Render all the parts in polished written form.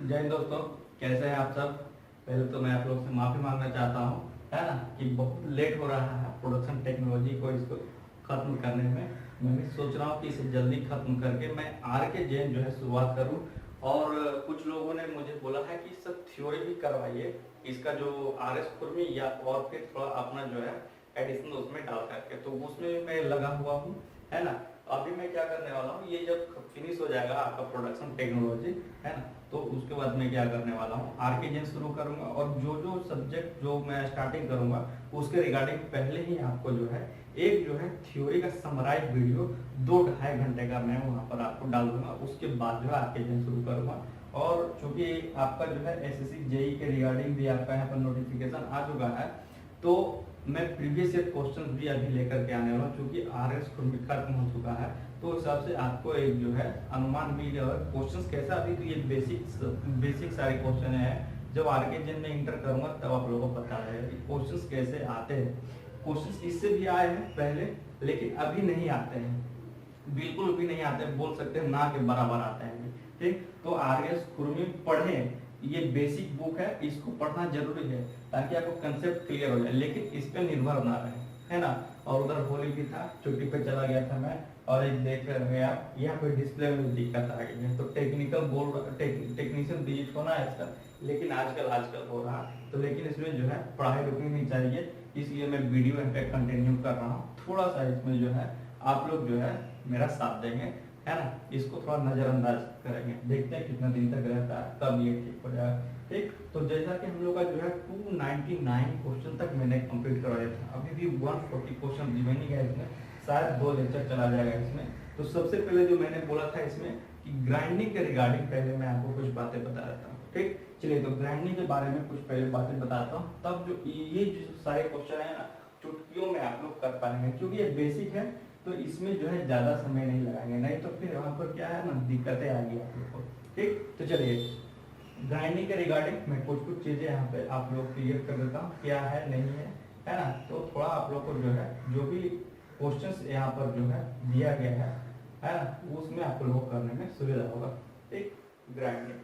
जय हिंद दोस्तों, कैसे हैं आप सब। पहले तो मैं आप लोग से माफ़ी मांगना चाहता हूँ, है ना, कि बहुत लेट हो रहा है प्रोडक्शन टेक्नोलॉजी को इसको ख़त्म करने में। मैं भी सोच रहा हूँ कि इसे जल्दी ख़त्म करके मैं आर के जैन जो है शुरुआत करूँ। और कुछ लोगों ने मुझे बोला है कि सब थ्योरी भी करवाइए इसका, जो आर एस कुर्मी, या और फिर थोड़ा अपना जो है एडिशन उसमें डाल करके, तो उसमें मैं लगा हुआ हूँ, है ना। अभी मैं क्या करने वाला हूँ, ये जब फिनिश हो जाएगा आपका प्रोडक्शन टेक्नोलॉजी, है ना, तो उसके बाद मैं क्या करने वाला हूँ, आर के जैन शुरू करूँगा। और जो जो सब्जेक्ट जो मैं स्टार्टिंग करूँगा उसके रिगार्डिंग पहले ही आपको जो है एक जो है थ्योरी का समराइज वीडियो 2-2.5 घंटे का मैं वहाँ पर आपको डाल दूंगा। उसके बाद जो है आर के जैन शुरू करूँगा। और चूंकि आपका जो है एसएससी जेई के रिगार्डिंग भी आपका यहाँ पर नोटिफिकेशन आ चुका है, तो मैं प्रीवियस ईयर क्वेश्चन भी अभी लेकर के आने वाला हूँ। चूंकि आर एस खत्म हो चुका है, तो उस हिसाब से आपको एक जो है अनुमान भी जो है क्वेश्चन कैसा, अभी तो ये बेसिक सारे क्वेश्चन है। जब आर के जैन में इंटर करूंगा तब आप लोगों को पता है कि क्वेश्चन कैसे आते हैं। क्वेश्चन इससे भी आए हैं पहले, लेकिन अभी नहीं आते हैं, बिल्कुल भी नहीं आते, बोल सकते हैं ना के बराबर आते हैं। ठीक, तो आर एस खुरमी पढ़ें, ये बेसिक बुक है, इसको पढ़ना जरूरी है ताकि आपको कंसेप्ट क्लियर हो जाए, लेकिन इस पे निर्भर ना रहे, है ना। और उधर होली भी था, छुट्टी पे चला गया था मैं, और एक देख रहे हैं आप यहाँ पे डिस्प्ले में दिक्कत आ गई है, तो टेक्निकल बोल टेक्नीशियन डिलीट होना है इसका, लेकिन आजकल हो रहा। तो लेकिन इसमें जो है पढ़ाई रुकनी नहीं चाहिए, इसलिए मैं वीडियो पे कंटिन्यू कर रहा हूँ। थोड़ा सा इसमें जो है आप लोग जो है मेरा साथ देंगे, है ना, इसको थोड़ा नजरअंदाज करेंगे, देखते हैं कितना दिन तक रहता है, तब ये ठीक हो जाएगा। ठीक, तो जैसा कि हम लोग का जो है 299 क्वेश्चन तक मैंने कंप्लीट करवाया था, अभी भी 140 क्वेश्चन रिमेनिंग है इसमें, शायद 2 लेक्चर चला जाएगा इसमें। तो सबसे पहले जो मैंने बोला था इसमें कि ग्राइंडिंग के रिगार्डिंग पहले मैं आपको कुछ बातें बता देता हूँ। ठीक, चलिए, तो ग्राइंडिंग के बारे में कुछ पहले बातें बताता हूँ, तब जो ये जो सारे क्वेश्चन है ना चुटकियों में आप लोग कर पाएंगे, क्योंकि ये बेसिक है, तो इसमें जो है ज्यादा समय नहीं लगाएंगे, नहीं तो फिर वहां पर क्या है ना, दिक्कतें आएंगी आप लोग को। ठीक, तो चलिए, ग्राइंडिंग के रिगार्डिंग मैं कुछ चीजें यहाँ पे आप लोग क्लियर कर देता हूँ, क्या है नहीं है ना। तो थोड़ा आप लोग को जो है जो भी क्वेश्चंस यहाँ पर जो है दिया गया है ना, उसमें आप लोगों को करने में सुविधा होगा। ठीक, ग्राइंडिंग,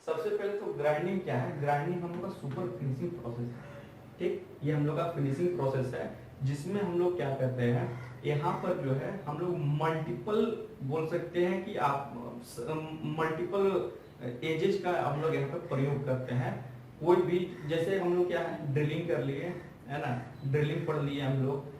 सबसे पहले तो ग्राइंडिंग क्या है, ग्राइंडिंग हम लोग का सुपर फिनिशिंग प्रोसेस है। ठीक, ये हम लोग का फिनिशिंग प्रोसेस है, जिसमें हम लोग क्या करते हैं, यहाँ पर जो है हम लोग मल्टीपल बोल सकते हैं कि आप मल्टीपल एजेस का हम लोग यहाँ पर प्रयोग करते हैं। कोई भी, जैसे हम लोग क्या है, ड्रिलिंग कर लिए, है ना, ड्रिलिंग पढ़ लिए हम लोग,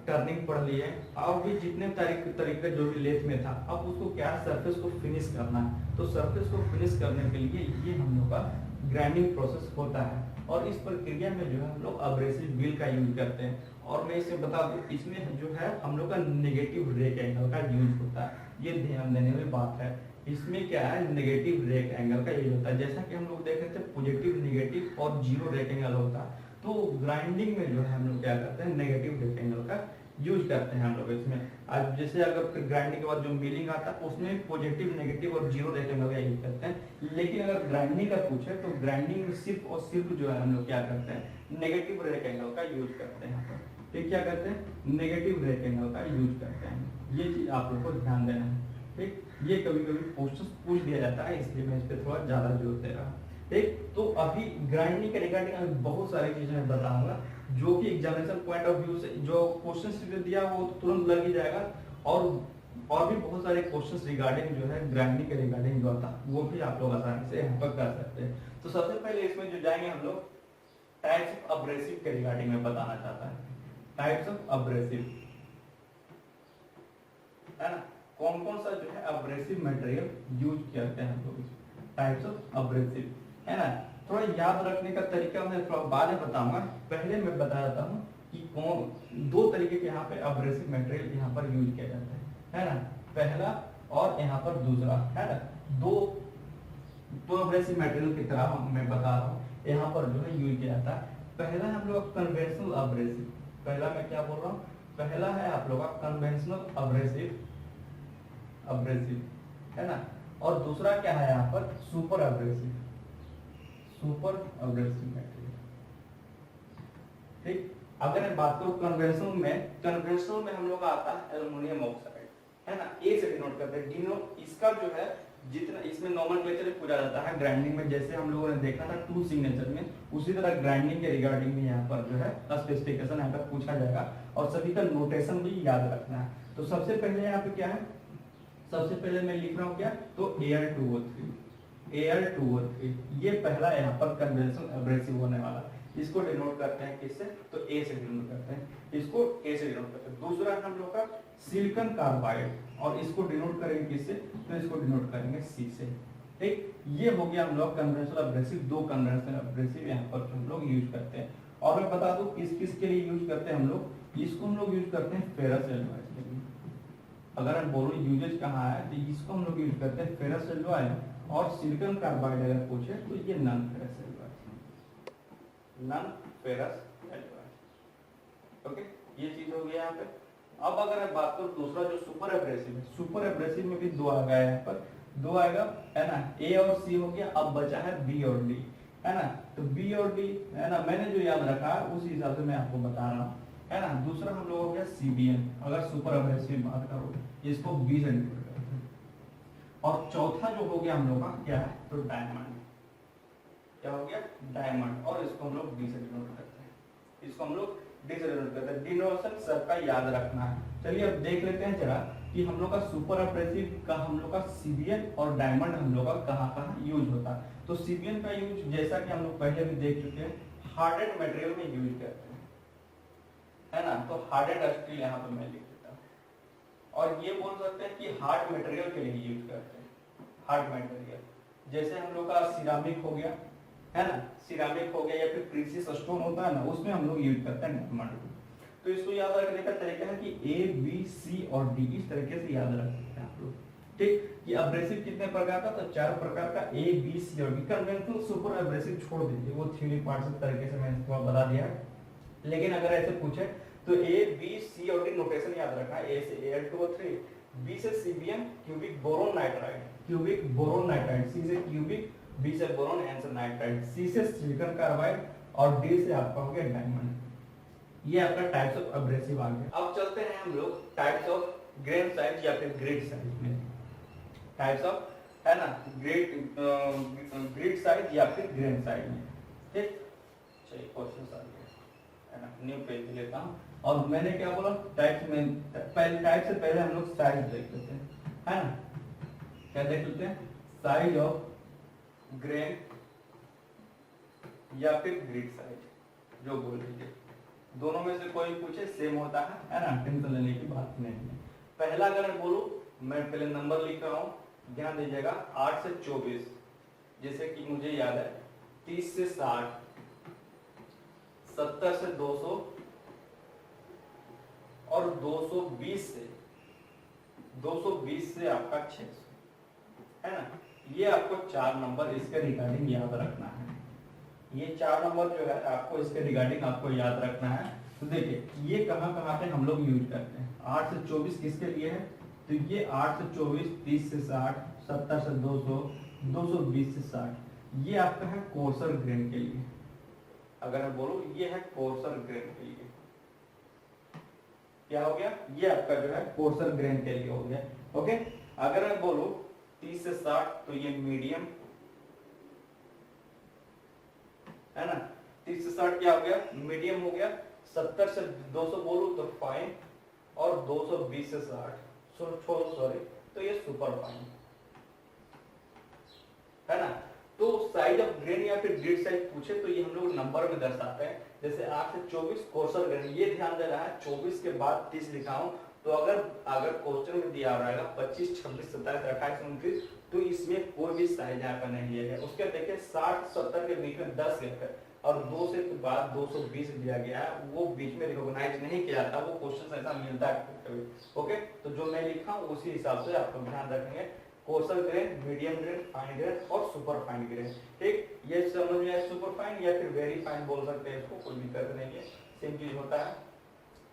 टर्निंग पढ़ लिए, और भी जितने तरीके जो भी लेथ में था, अब उसको क्या सरफेस को फिनिश करना है। तो सरफेस को फिनिश करने के लिए ये हम लोग का ग्राइंडिंग प्रोसेस होता है, और इस प्रक्रिया में जो है हम लोग अब्रेसिव व्हील का यूज करते हैं। और मैं इसे बता दूं, इसमें जो है हम लोग का नेगेटिव रेक एंगल का यूज होता है, ये ध्यान देने वाली बात है। इसमें क्या है, नेगेटिव रेक एंगल का यूज होता है, जैसा कि हम लोग देख रहे थे पॉजिटिव, नेगेटिव और जीरो रेक एंगल होता है। तो ग्राइंडिंग में जो है हम लोग क्या करते हैं, नेगेटिव रेक एंगल का यूज करते हैं हम लोग इसमें। आज जैसे अगर फिर ग्राइंडिंग के बाद जो मिलिंग आता है उसमें पॉजिटिव, नेगेटिव और जीरो रेक एंगल का यूज करते हैं। लेकिन अगर ग्राइंडिंग का पूछे तो ग्राइंडिंग में सिर्फ और सिर्फ जो है हम लोग क्या करते हैं, नेगेटिव रेक एंगल का यूज करते हैं यहाँ पर। ठीक, क्या करते हैं, नेगेटिव रेक एंगल का यूज करते हैं, ये चीज आप लोग को ध्यान देना है। ठीक, ये कभी कभी क्वेश्चन पूछ दिया जाता है, इसलिए मैं इस पर थोड़ा ज्यादा जोर दे रहा हूँ। ठीक, तो अभी ग्राइंडिंग के रिगार्डिंग बहुत सारी चीजें मैं बताऊंगा, जो कि एग्जामिनेशन पॉइंट ऑफ व्यू से जो क्वेश्चन दिया वो तो तुरंत लग ही जाएगा। और भी बहुत सारे क्वेश्चंस रिगार्डिंग जो है ग्राइंडिंग के रिगार्डिंग जो आता वो भी आप लोग आसानी से यहाँ पर कर सकते हैं। तो सबसे पहले इसमें जो जाएंगे हम लोग, टाइप्स ऑफ अब्रेसिव के रिगार्डिंग में बताना चाहता है। टाइप्स ऑफ अब्रेसिव, है ना, कौन कौन सा जो है अब्रेसिव मटेरियल यूज करते हैं हम लोग, टाइप्स ऑफ अब्रेसिव, है ना। थोड़ा याद रखने का तरीका मैं थोड़ा बाद में बताऊंगा, पहले मैं बता देता हूँ कि कौन 2 तरीके के यहाँ पे अब्रेसिव मटेरियल यहाँ पर यूज किया जाता है ना, पहला और यहाँ पर दूसरा, है ना। दो अब्रेसिव मटेरियल की तरह मैं बता रहा हूँ, यहाँ पर जो है यूज किया जाता है। पहला है हम लोग कन्वेंशनल अब्रेसिव, पहला मैं क्या बोल रहा हूँ, पहला है आप लोग का कन्वेंशनल अब्रेसिव, है ना। और दूसरा क्या है यहाँ पर, super abrasive, super abrasive material. ठीक, अगर मैं बात करूं कन्वेंशनल में हम लोग का आता है एल्युमिनियम ऑक्साइड, है ना, ए से डिनोट करते हैं। इसका जो है जितना इसमें नॉमेनक्लेचर पूछा जाता है ग्राइंडिंग में, जैसे हम लोगों ने देखा था टू सिग्नेचर में, उसी तरह ग्राइंडिंग के रिगार्डिंग भी यहाँ पर जो है स्पेसिफिकेशन यहाँ पर पूछा जाएगा और सभी का नोटेशन भी याद रखना है। तो सबसे पहले यहाँ पे क्या है, सबसे पहले मैं लिख रहा हूँ क्या, तो Al2O3 ये पहला यहाँ पर कन्वेंशनल एब्रेसिव होने वाला, इसको डिनोट करते हैं किससे, तो ए से डिनोट करते हैं, इसको ए से डिनोट करते हैं। दूसरा हम लोग का सिलिकॉन कार्बाइड, और इसको डिनोट करेंगे किससे, तो इसको डिनोट करेंगे सी से। ठीक, ये हो गया हम लोग कन्वेंशनल एब्रेसिव, दो कन्वेंशनल एब्रेसिव यहाँ पर हम लोग यूज करते हैं। और मैं बता दूं किस किस के लिए यूज करते हैं हम लोग, इसको हम लोग यूज करते हैं फेरस एलॉय के लिए। अगर हम बोलो यूजेज कहाँ है, तो इसको हम लोग यूज करते हैं फेरस एलॉय, और सिलिकॉन कार्बाइड अगर पूछे तो ये non ferrous alloy, non ferrous alloy. Okay, ये चीज हो गया यहाँ पे। अब अगर मैं बात करूं दूसरा जो सुपर एब्रेसिव है, सुपर एब्रेसिव में भी दो आ गया यहाँ पर, दो आएगा है ना, ए और सी हो गया, अब बचा है बी और डी, है ना। तो बी और डी है ना, मैंने जो याद रखा है उस हिसाब से मैं आपको बता रहा हूँ, है ना। दूसरा हम लोग हो गया सीबीएन, अगर सुपर एब्रेसिव बात करो इसको बी से डिनोट करते हैं। और चौथा जो हो गया हम लोग का क्या है, तो डायमंड, क्या हो गया, डायमंड, और इसको हम लोग डी से डिनोट करते हैं, इसको हम लोग डी से डिनोट करते हैं। डिनोशन सबका याद रखना है। चलिए अब देख लेते हैं जरा कि हम लोग का सुपर एब्रेसिव का, हम लोग का सीबीएन और डायमंड हम लोग का कहाँ कहाँ यूज होता है। तो सीबीएन का यूज जैसा कि हम लोग पहले भी देख चुके हैं, हार्डेड मटेरियल में यूज करते हैं, है ना। तो हार्डेड स्टील यहाँ पर मैं लिख देता हूँ, और ये बोल सकते हैं कि हार्ड मटेरियल के लिए यूज करते हैं, हार्ड मटेरियल जैसे हम लोग का सिरामिक हो गया, है ना, सिरामिक हो गया, या फिर प्रीसियस स्टोन होता है ना, उसमें हम लोग यूज करते हैं डायमंड। तो इसको याद रखने का तरीका है कि ए बी सी और डी इस तरीके से याद रख सकते हैं आप लोग। ठीक, ये एब्रेसिव कितने प्रकार का, तो 4 प्रकार का, ए बी सी और डी। कन्वेंशनल सुपर एब्रेसिव छोड़ दीजिए, वो थ्योरी पार्ट से तरीके से मैंने इसको बता दिया है। लेकिन अगर ऐसे पूछे तो ए बी सी और डी नोटेशन याद रखना है, ए से Al2O3, बी से CBN cubic boron nitride, cubic boron nitride, C से क्यूबिक, बी से बोरोन, एन से नाइट्राइड, सी से सिलिकॉन कार्बाइड, और डी से आपका हो गया डायमंड। ये आपका टाइप्स ऑफ एब्रेसिव आ गया। अब चलते हैं हम लोग टाइप्स ऑफ ग्रेन साइज या फिर ग्रिड साइज में, टाइप्स ऑफ, है ना, ग्रिड साइज या फिर ग्रेन साइज में। ठीक, चलिए क्वेश्चन आ गया, है ना, न्यू पेज लेता हूं। और मैंने क्या बोला, टाइप्स में पहले, टाइप से पहले हम लोग साइज देख लेते हैं, है ना। क्या देख लेते हैं, साइज ऑफ ग्रेन या फिर ग्रिड साइज, जो बोल लीजिए, दोनों में से कोई पूछे सेम होता है ना, टेंशन लेने की बात नहीं है। पहला अगर मैं बोलूं, मैं पहले नंबर लिख रहा हूं, ध्यान दीजिएगा, 8 से 24, जैसे कि मुझे याद है 30 से 60, 70 से 200 और 220 से आपका 600, है ना। ये आपको 4 नंबर इसके रिगार्डिंग याद रखना है। ये 4 नंबर जो है आपको इसके रिगार्डिंग आपको याद रखना है। तो देखिए ये कहाँ कहाँ पे हम लोग यूज करते हैं। 8 से 24 किसके लिए है, तो ये 8 से 24, 30 से 60, 70 से 200, 220 से 60, ये आपका है कोर्सर ग्रेन के लिए। अगर मैं बोलूं ये है कोर्सर ग्रेन के लिए, क्या हो गया, ये आपका जो है कोर्सर ग्रेन के लिए हो गया। ओके, अगर मैं बोलूं 30 से 60 तो ये मीडियम, है ना। 30 से 60 क्या हो गया, मीडियम हो गया। 70 से 200 बोलूं तो फाइन, और 220 से 60 सॉरी तो ये सुपर फाइन, है ना। तो साइज ऑफ ग्रेन या फिर ग्रिड साइज पूछे तो ये हम लोग नंबर में दर्शाते हैं। जैसे 8 से 24 कोर्सर ग्रेन, ये ध्यान देना है 24 के बाद 30 लिखा हूं, तो अगर क्वेश्चन में दिया रहेगा 25, 26, 27, 28, 29, तो इसमें कोई भी साइज यहाँ पर नहीं लिया गया। उसके देखिए 60, 70 के बीच में 10 लिखा है, और 2 से के बाद 220 दिया गया है, वो बीच में रिकॉग्नाइज नहीं किया जाता, वो क्वेश्चन ऐसा मिलता है कभी। ओके, तो जो मैं लिखा हूँ उसी हिसाब से आपको ध्यान रखेंगे। Courser grain, medium grain, fine grain और सुपर फाइन ग्रेन। ठीक, ये समझ में आया, सुपर फाइन या फिर वेरी फाइन बोल सकते हैं इसको, कोई दिक्कत नहीं है, सेम चीज होता है।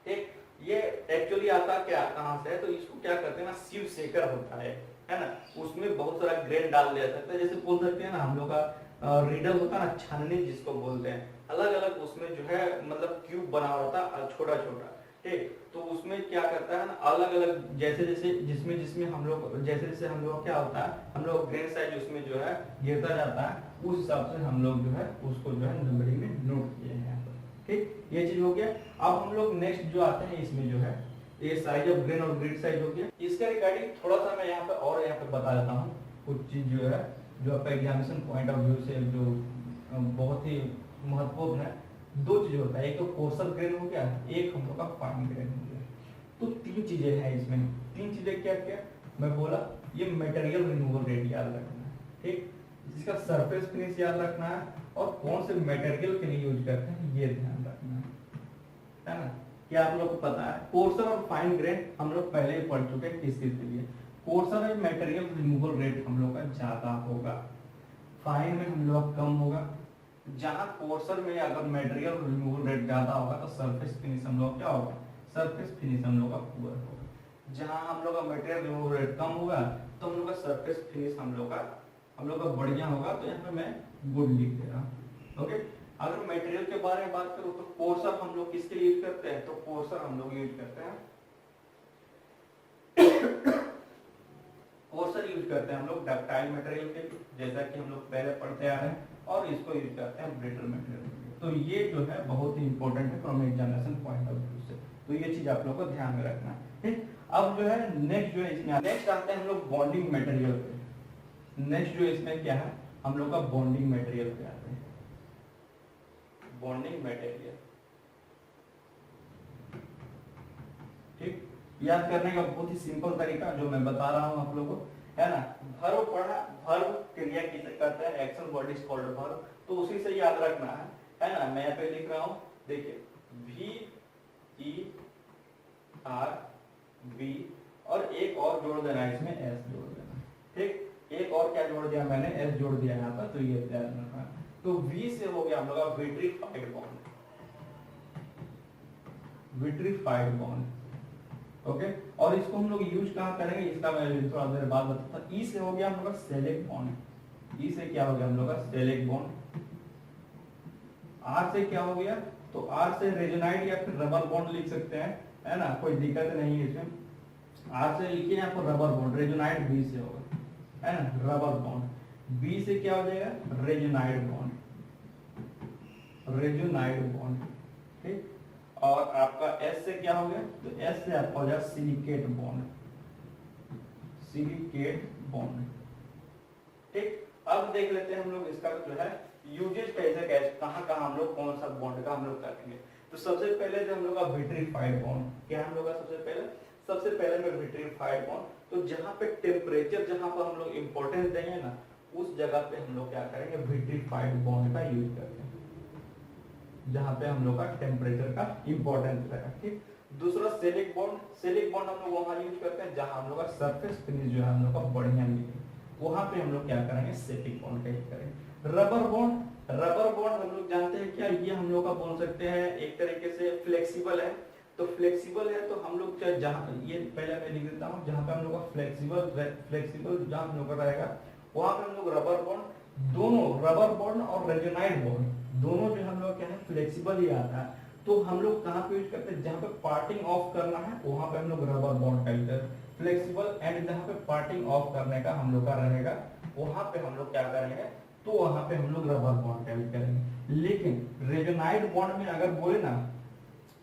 ठीक, ये एक्चुअली आता क्या कहाँ से है, तो इसको क्या करते हैं ना, शिव शेकर होता है ना, उसमें बहुत सारा ग्रेन डाल दिया जाता है। जैसे बोल सकते हैं ना हम लोग का रीडर होता है ना, छाननी जिसको बोलते हैं, अलग अलग उसमें जो है मतलब क्यूब बना होता है छोटा छोटा, ठीक। तो उसमें क्या करता है ना, अलग अलग जैसे जैसे जिसमें जिसमें हम लोग जैसे जैसे हम लोग क्या होता है, हम लोग ग्रेन साइज उसमें जो है गिरता जाता है, उस हिसाब से हम लोग जो है उसको जो है नंबरिंग में नोट किए हैं यहाँ पर। ठीक, ये चीज हो गया। अब हम लोग नेक्स्ट जो आते हैं इसमें जो है ये साइज ऑफ ग्रेन और ग्रिड साइज हो गया। इसका रिगार्डिंग थोड़ा सा मैं यहाँ पे और यहाँ पे बता देता हूँ कुछ चीज जो है जो आपका एग्जामिनेशन पॉइंट ऑफ व्यू से जो बहुत ही महत्वपूर्ण है। दो चीज होता है, एक तो कोर्सर ग्रेन हो गया, एक हम लोग का फाइन ग्रेन हो गया। तो तीन चीजें हैं इसमें। तीन चीजें क्या क्या मैं बोला, ये मटेरियल रिमूवल रेट याद रखना है, ठीक, जिसका सरफेस फिनिश याद रखना है और कौन से मटेरियल के लिए यूज करते हैं ये ध्यान रखना है ना। क्या आप लोग को पता है कोर्सर और फाइन ग्रेन हम लोग पहले ही पढ़ चुके हैं किस चीज के लिए। कोर्सर में मटेरियल रिमूवल रेट हम लोग का ज्यादा होगा, फाइन में हम लोग कम होगा। जहां कोर्सर में अगर मटेरियल रिमूवल रेट ज्यादा होगा तो सरफेस फिनिश हम लोग क्या होगा, सरफेस फिनिश हम लोग का पुअर होगा। जहां हम लोग का मटेरियल रिमूवल रेट कम होगा तो हम लोग का सरफेस फिनिश हम लोग का बढ़िया होगा। तो यहाँ पे मैं गुड लिख दे रहा हूँ। ओके, अगर मटेरियल के बारे में बात करूँ तो कोर्सर हम लोग किसके लिए यूज करते हैं, तो कोर्सर हम लोग यूज करते हैं कोर्सर यूज करते हैं हम लोग डक्टाइल मटेरियल के लिए, जैसा कि हम लोग पहले पढ़ते आ रहे हैं, और इसको यूज करते हैं ब्रिटल मटेरियल के लिए। तो ये जो है बहुत ही इंपॉर्टेंट है from examination point of view से। तो ये चीज आप लोग को ध्यान में रखना है, ठीक। अब जो है नेक्स्ट जो है इसमें नेक्स्ट आते हैं हम लोग बॉन्डिंग मटेरियल पे। नेक्स्ट जो इसमें क्या है हम लोग का बॉन्डिंग मटेरियल पे आते हैं। बॉन्डिंग मटेरियल, ठीक, याद करने का बहुत ही सिंपल तरीका जो मैं बता रहा हूं आप लोगों को, है ना। वर्ब पढ़ा, वर्ब क्रिया किसे कहते हैं, action word is called verb, तो उसी से याद रखना है ना। मैं यहाँ पे लिख रहा हूं, देखिए VERB और एक और जोड़ देना है इसमें, S जोड़ देना, ठीक। एक और क्या जोड़ दिया मैंने, S जोड़ दिया यहाँ पर, तो ये ध्यान रखना। तो V से हो गया हम लोग का vitrified bond, vitrified bond, okay. और इसको हम लोग यूज कहाँ करेंगे इसका मैं थोड़ा देर बाद बताता। ई से हो गया हम लोग का सेलेक्ट बॉन्ड, ई से क्या हो गया हम लोग का सेलेक्ट बॉन्ड। आर से क्या हो गया, तो आर से रेजोनाइड या फिर रबर बॉन्ड लिख सकते हैं, है ना, कोई दिक्कत नहीं है इसमें। आर से लिखिए यहाँ पर रबर बॉन्ड, रेजोनाइड बी से होगा, है ना, रबर बॉन्ड। बी से क्या हो जाएगा, रेजोनाइड बॉन्ड, रेजोनाइड बॉन्ड, ठीक। और आपका एस से क्या हो गया, तो एस से आपका हो जाएगा सिलिकेट बॉन्ड, सिलिकेट बॉन्ड, ठीक। अब देख लेते हैं हम लोग इसका जो है यूजेज कैसे कैसे कहां कहां हम लोग कौन सा बॉन्ड का हम लोग करेंगे। तो सबसे पहले जो हम लोग का विट्रीफाइड बॉन्ड, क्या हम लोग का सबसे पहले में विट्रीफाइड बॉन्ड, तो जहां पे टेम्परेचर जहां पर हम लोग इंपॉर्टेंस देंगे ना, उस जगह पे हम लोग क्या करेंगे, विट्रीफाइड बॉन्ड का यूज करते हैं, जहां पे हम लोग का टेम्परेचर का इंपॉर्टेंस रहेगा, ठीक। दूसरा सेलिक बॉन्ड, सेलिक बॉन्ड हम लोग वहां यूज करते हैं जहां हम लोग का सरफेस फिनिश जो है हम लोग का बढ़िया मिले, वहां पे हम लोग क्या करेंगे, सेटिक बॉन्ड का यूज करेंगे। रबर बॉन्ड, रबर बॉन्ड हम लोग जानते हैं क्या, ये हम लोग का बोल सकते हैं एक तरीके से फ्लेक्सिबल है। तो फ्लेक्सिबल है तो हम लोग जहां ये पहले मैं लिख देता हूं, जहां पे हम लोग का फ्लेक्सिबल जहां हम लोग का रहेगा वहां पे हम लोग रबर बॉन्ड, दोनों रबर बॉन्ड और रेजोनाइड बॉन्ड दोनों जो हम लोग क्या है फ्लेक्सिबल ही आता है। तो हम लोग कहां पे यूज करते हैं, जहां पे पार्टिंग ऑफ करना है वहां पे हम लोग रबर बॉन्ड का यूज करते हैं। फ्लेक्सिबल एंड जहां पे पार्टिंग ऑफ करने का हम लोग का रहेगा वहां पे हम लोग क्या करेंगे, तो वहां पे हम लोग रबर बॉन्ड का यूज करेंगे। लेकिन रेजोनाइड बॉन्ड में अगर बोले ना,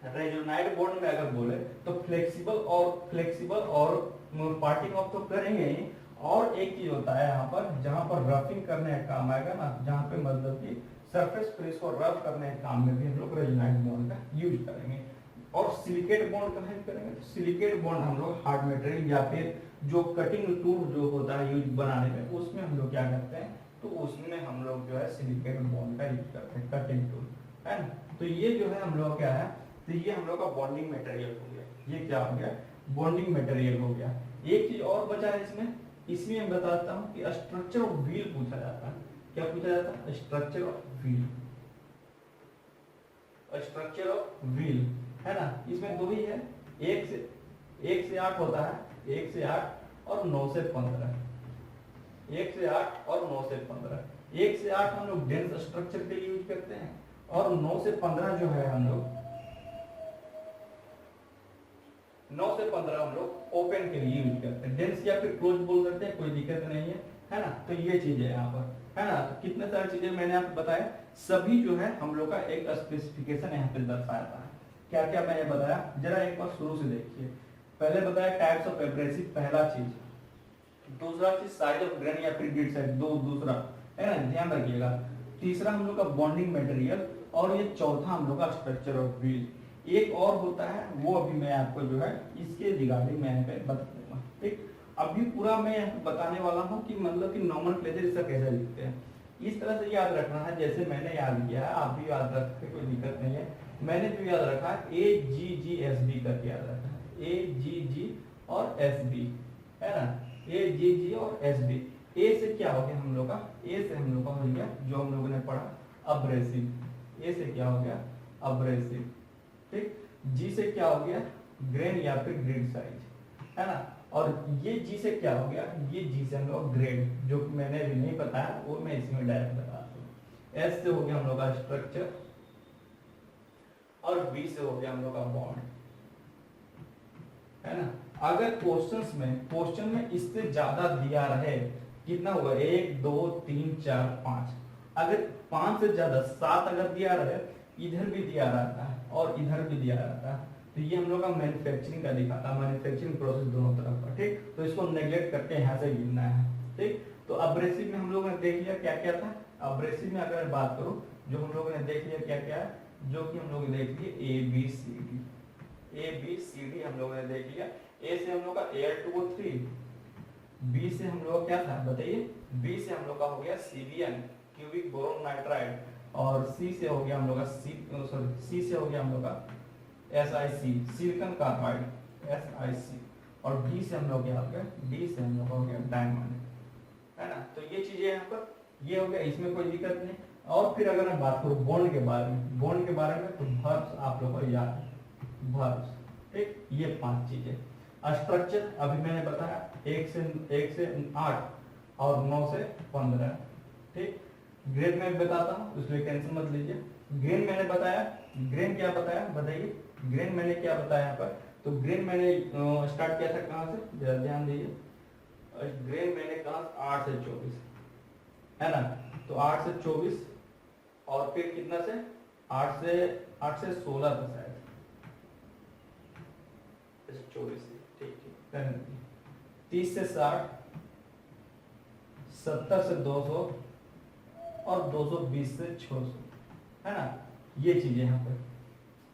रेजोनाइड बॉन्ड में अगर बोले तो फ्लेक्सिबल और पार्टिंग ऑफ तो करेंगे ही, और एक चीज होता है यहाँ पर जहां पर रफिंग करने का काम आएगा ना, जहां पे मतलब कि सरफेस फिनिश को रफ करने के काम में भी हम लोग रेजोनाइड बॉन्ड का यूज करेंगे। और सिलिकेट बॉन्ड का यूज करेंगे, तो सिलिकेट बॉन्ड हम लोग हार्ड मटेरियल या फिर जो कटिंग टूल जो होता है यूज बनाने में, उसमें हम लोग क्या करते हैं, तो उसमें हम लोग जो है सिलिकेट बॉन्ड का यूज करते हैं, कटिंग टूल, है ना। तो ये जो है हम लोग क्या है, तो ये हम लोग का बॉन्डिंग मटेरियल हो गया। ये क्या हो गया, बॉन्डिंग मटेरियल हो गया। एक चीज और बचा है इसमें मैं बताता हूँ कि स्ट्रक्चर ऑफ व्हील पूछा जाता है। क्या पूछा जाता है, structure of wheel, structure of wheel, है ना। इसमें दो ही है, एक से 8 होता है, 1 से 8 और 9 से 15, 1 से 8 और 9 से 15। 1 से 8 हम लोग डेंस स्ट्रक्चर के लिए यूज करते हैं, और 9 से 15 जो है हम लोग 9 से 15 हम लोग ओपन के लिए यूज करते हैं, डेंस या फिर क्लोज बोल सकते हैं, कोई दिक्कत नहीं है ना। तो ये चीज है यहाँ पर, है ना। तो कितने सारी चीजें मैंने आपको बताया, सभी जो है हम लोग का एक स्पेसिफिकेशन यहाँ पे दर्शाता है। क्या क्या मैंने बताया, जरा एक बार शुरू से देखिए। पहले बताया टाइप्स ऑफ एब्रेसिव, पहला चीज। दूसरा चीज साइज ऑफ ग्रेन या फिर ग्रिड साइज, दूसरा, है ना, ध्यान रखिएगा। तीसरा हम लोग का बॉन्डिंग मटेरियल, और ये चौथा हम लोग का स्ट्रक्चर ऑफ व्हील। एक और होता है, वो अभी मैं आपको जो है इसके रिगार्डिंग मैं यहाँ पे बता दूंगा, ठीक। अभी पूरा मैं यहाँ पे बताने वाला हूँ कि मतलब कि नॉमेनक्लेचर इसका कैसे लिखते हैं। इस तरह से याद रखना है, जैसे मैंने याद किया है, आप भी याद रखें, कोई दिक्कत नहीं है। मैंने जो याद रखा है AGGSB करके याद रखा है, AGG और SB, है ना, AGG और SB। ए से क्या हो गया हम लोग का, ए से हम लोग का हो गया जो हम लोगों ने पढ़ा अब्रेसिव, ए से क्या हो गया अब्रेसिव, ठीक। जी से क्या हो गया ग्रेन या फिर ग्रिड साइज, है ना। और ये जी से क्या हो गया, ये जी से हम लोग ग्रेड, जो कि मैंने अभी नहीं बताया वो मैं इसमें डायरेक्ट बता दूं। एस से हो गया हम लोग का स्ट्रक्चर, और बी से हो गया हम लोग का बॉन्ड, है ना। अगर क्वेश्चन में इससे ज्यादा दिया रहे, कितना होगा 1 2 3 4 5, अगर 5 से ज्यादा 7 अगर दिया रहे, इधर भी दिया रहता है और इधर भी दिया रहता है, तो ये हम लोग का मैन्युफैक्चरिंग का दिखाता है, मैन्युफैक्चरिंग प्रोसेस दोनों तरफ का, ठीक। तो इसको नेग्लेक्ट करके यहाँ से गिनना है, ठीक। तो अब्रेसिव में हम लोगों ने देख लिया क्या क्या था। अब्रेसिव में अगर बात करूं, जो हम लोगों ने देख लिया क्या क्या है, जो कि हम लोग देख लिए ABCD हम लोगों ने देख लिया। ए से हम लोग का Al2O3, बी से हम लोग का क्या था बताइए, बी से हम लोग का हो गया CBN क्यूबिक बोरोन नाइट्राइड, और सी से हो गया हम लोग का सी से हो गया हम लोग का SiC सिलिकॉन कार्बाइड SiC, और डी से हम लोग क्या हो गया, डी से हम लोग हो गया डायमंड, है ना। तो ये चीजें यहाँ पर ये हो गया, इसमें कोई दिक्कत नहीं। और फिर अगर मैं बात करूँ बॉन्ड के बारे में, तो वर्ब्स आप लोग को याद है, वर्ब्स, ठीक। ये 5 चीजें। स्ट्रक्चर अभी मैंने बताया 1 से 8 और 9 से 15, ठीक। ग्रेड में बताता हूँ, इसलिए टेंशन मत लीजिए। ग्रेन मैंने बताया, ग्रेन क्या बताया बताइए, ग्रेन मैंने क्या बताया यहाँ पर। तो ग्रेन मैंने स्टार्ट किया था कहाँ से, जरा ध्यान दीजिए। ग्रेन मैंने कहा 8 से 24, है ना। तो 8 से 24 और फिर कितना से 8 से 16 था शायद, 24 से, ठीक। 30 से 60, 70 से 200 और 220 से 600, है ना। ये चीजें यहाँ पर,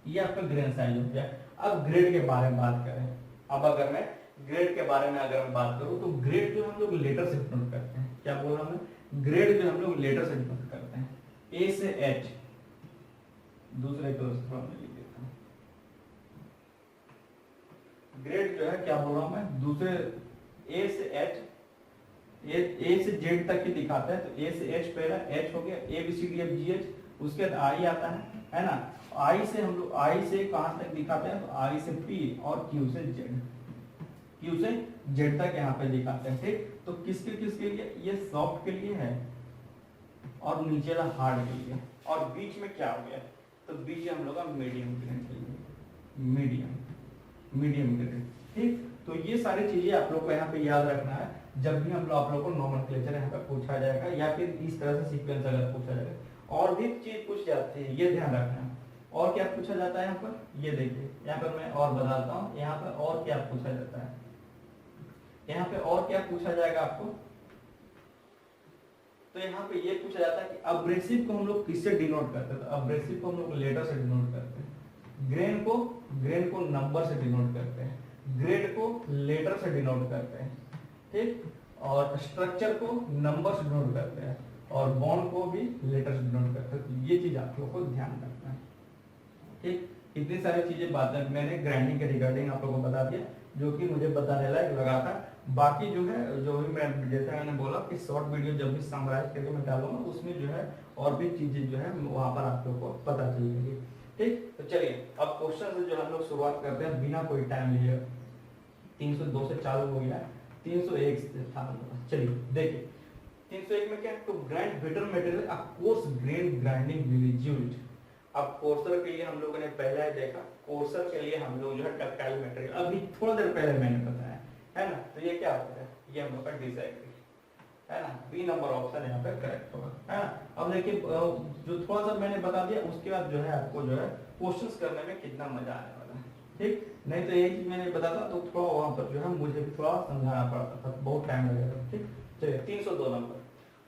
ये आपका ग्रेन साइज हो गया। अब ग्रेड के बारे में बात करें, अब अगर मैं ग्रेड के बारे में अगर मैं बात करूं, तो ग्रेड जो हम लोग लेटर से डिनोट करते हैं, क्या बोल रहा हूं, ग्रेड जो हम लोग लेटर से डिनोट करते हैं। ए से एच, दूसरे को मैं लिख देता हूं। ग्रेड जो है क्या बोल रहा हूं मैं, दूसरे ए से एच, ए से जेड तक की दिखाता है। तो ए से एच पहला, एच हो गया, ABCDFGH, उसके बाद आई आता है ना। आई से हम लोग, आई से कहां तक दिखाते हैं, तो आई से P और Q से Z, Q से Z तक यहाँ पे दिखाते हैं, ठीक। तो किसके किसके लिए, ये सॉफ्ट के लिए है और नीचे वाला हार्ड के लिए, और बीच में क्या हो गया, तो बीच में हम लोग का मीडियम ग्रेड के लिए, मीडियम ग्रेड, ठीक। तो ये सारी चीजें आप लोग को यहाँ पे याद रखना है, जब भी हम लोग आप लोग को नॉमेनक्लेचर यहाँ पे पूछा जाएगा, या फिर इस तरह से सीक्वेंस अगर पूछा जाएगा। और भी चीज पूछ जाती है, ये ध्यान रखना। और क्या पूछा जाता है यहाँ पर, ये देखिए, यहाँ पर मैं और बताता हूँ, यहाँ पर और क्या पूछा जाता है, यहाँ पे और क्या पूछा जाएगा आपको। तो यहाँ पे ये पूछा जाता है कि अब्रेसिव को हम लोग किससे डिनोट करते हैं, तो अब्रेसिव को हम लोग लेटर से डिनोट करते हैं। ग्रेन को नंबर से डिनोट करते हैं, ग्रेड को लेटर से डिनोट करते हैं, ठीक। और स्ट्रक्चर को नंबर से डिनोट करते हैं, और बॉन्ड को भी लेटर से डिनोट करते हैं। तो ये चीज आप लोग को ध्यान रखना है, ठीक। इतनी सारी चीजें बातें मैंने ग्राइंडिंग के रिगार्डिंग आप लोगों को बता दिया, जो कि मुझे बताने लायक लगा था। बाकी जो है, जो भी मैं जैसा मैंने बोला कि शॉर्ट वीडियो जब भी समराइज करके मैं डालूंगा, उसमें जो है और भी चीजें जो है वहां पर आप लोग को पता चलेगी, ठीक। तो चलिए अब क्वेश्चन से जो हम लोग शुरुआत करते हैं बिना कोई टाइम लिए। 302 से चालू हो गया, 301 से था। चलिए देखिए 301 में क्या, to grind better material a coarse grain grinding wheel is used. अब कोर्सर के लिए हम लोगों ने पहले ही देखा, कोर्सर के लिए हम लोग जो है डक्टाइल मटेरियल, अभी थोड़ा देर पहले मैंने बताया है ना, तो ये क्या होता है, ये हम लोग का डिसएग्री है ना, बी नंबर ऑप्शन यहाँ पे करेक्ट होगा है ना। अब देखिए जो थोड़ा सा मैंने बता दिया, उसके बाद जो है आपको जो है क्वेश्चंस करने में कितना मजा आने वाला है, ठीक। नहीं तो एक चीज मैंने बताता तो थोड़ा वहां पर जो है मुझे भी थोड़ा समझाना पड़ता था, बहुत टाइम लगेगा, ठीक। चलिए 302 नंबर,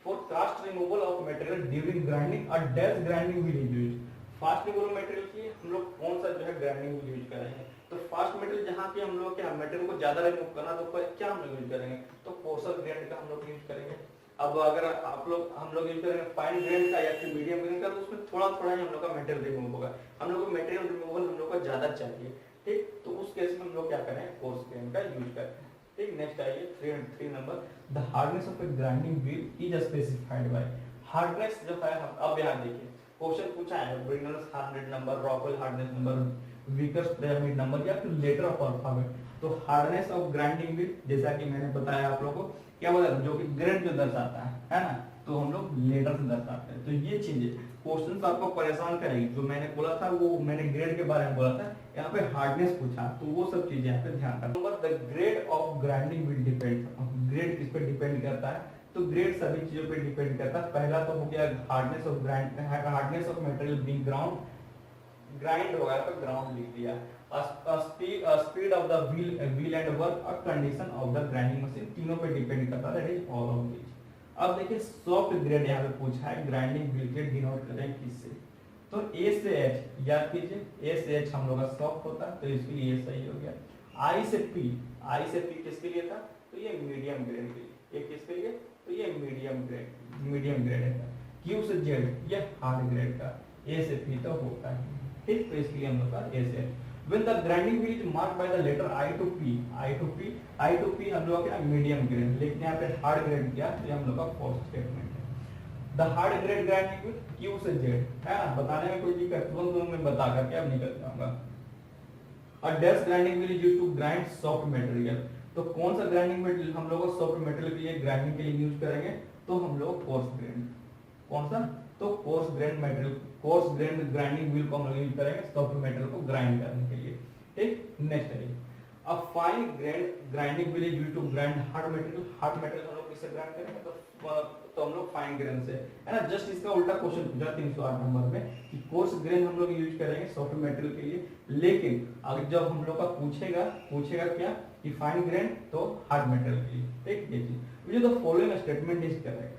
for cast removal of material during grinding और dash grinding will use. Fast removal material की हम लोग कौन सा जो है ग्राइंडिंग विल यूज करेंगे, तो फास्ट मटेरियल जहाँ पे हम लोग क्या मटेरियल को ज्यादा रिमूव करना, तो क्या हम लोग यूज करेंगे, तो कोर्सर ग्रेड का हम लोग यूज करेंगे। अब अगर आप लोग हम लोग यूज करेंगे फाइन ग्रेड का या फिर मीडियम ग्रेड का, तो उसमें थोड़ा थोड़ा ही हम लोग का मटेरियल रिमूव होगा, हम लोग को मटेरियल रिमूवल हम लोग को ज्यादा चाहिए, ठीक। तो उस केस में हम लोग क्या करें, कोर्स ग्रेड का यूज करते हैं, ठीक। नेक्स्ट आइए 3 नंबर, the hardness of a grinding wheel is specified by. Hardness जो है, अब यहाँ देखिए क्वेश्चन पूछा है Brinell's hardness number, Rockwell hardness number, Vickers pyramid number या फिर लेटर ऑफ अल्फाबेट। तो हार्डनेस ऑफ ग्राइंडिंग व्हील जैसा कि मैंने बताया आप लोगों को, क्या बोला, जो कि ग्रेड जो दर्शाता है ना, तो हम लोग लेटर से दर्शाते हैं। तो ये चीजें क्वेश्चन आपको परेशान करेगी, जो मैंने बोला था वो मैंने ग्रेड के बारे में बोला था, यहाँ पे हार्डनेस पूछा, तो वो सब चीजें यहाँ पे ध्यान रखना। The grade of grinding will depend, grade किस पे डिपेंड करता है, तो ग्रेड सभी चीजों पे डिपेंड करता है। पहला तो हो गया hardness of grind, hardness of material being ground, grind होगा तो ग्राउंड लिख दिया, speed of the wheel and work और condition of the grinding machine, तीनों पे डिपेंड करता है, that is all of this. अब देखिए सॉफ्ट ग्रेड यहाँ पे पूछा है, ग्राइंडिंग व्हील के डिनोट करें किससे, तो ए से एच याद कीजिए, ए से एच हम लोग का सॉफ्ट होता है, तो इसके लिए सही हो गया। आई से पी, आई से पी किसके लिए था, तो ये मीडियम ग्रेड के लिए, ये किसके लिए, तो ये मीडियम ग्रेड है। क्यू से जेड ये हार्ड ग्रेड का, ए से पी तो होता है, ठीक। तो इसके लिए हम लोग का ए से H. When the grinding wheel is marked by the letter I to P हम लोग क्या मीडियम ग्रेड, लेकिन यहाँ पे हार्ड ग्रेड किया, तो हम लोग का फोर्थ स्टेटमेंट है। The hard grade grinding wheel Q से Z है ना, बताने में कोई दिक्कत तुरंत मैं बता करके अब निकल जाऊंगा। और dash grinding wheel is used to grind soft material, तो कौन सा ग्राइंडिंग मटेरियल हम लोग सॉफ्ट मटेरियल के लिए ग्राइंडिंग के लिए यूज करेंगे, तो हम लोग कोर्स ग्रेड, कौन सा, तो course grade material, course grade grinding wheel को हम लोग यूज करेंगे सॉफ्ट मटेरियल को ग्राइंड करने के लिए, ठीक। नेक्स्ट है अब fine grade grinding wheel is used to grind hard material, hard material हम लोग किससे ग्राइंड करेंगे, तो हम लोग फाइन ग्रेन से, है ना। जस्ट इसका उल्टा क्वेश्चन पूछा 308 नंबर में कि कोर्स ग्रेन हम लोग यूज करेंगे सॉफ्ट मटेरियल के लिए, लेकिन अगर जब हम लोग का पूछेगा क्या कि फाइन ग्रेन, तो हार्ड मटेरियल के लिए, ठीक। ये चीज मुझे तो फॉलोइंग स्टेटमेंट इज करेक्ट,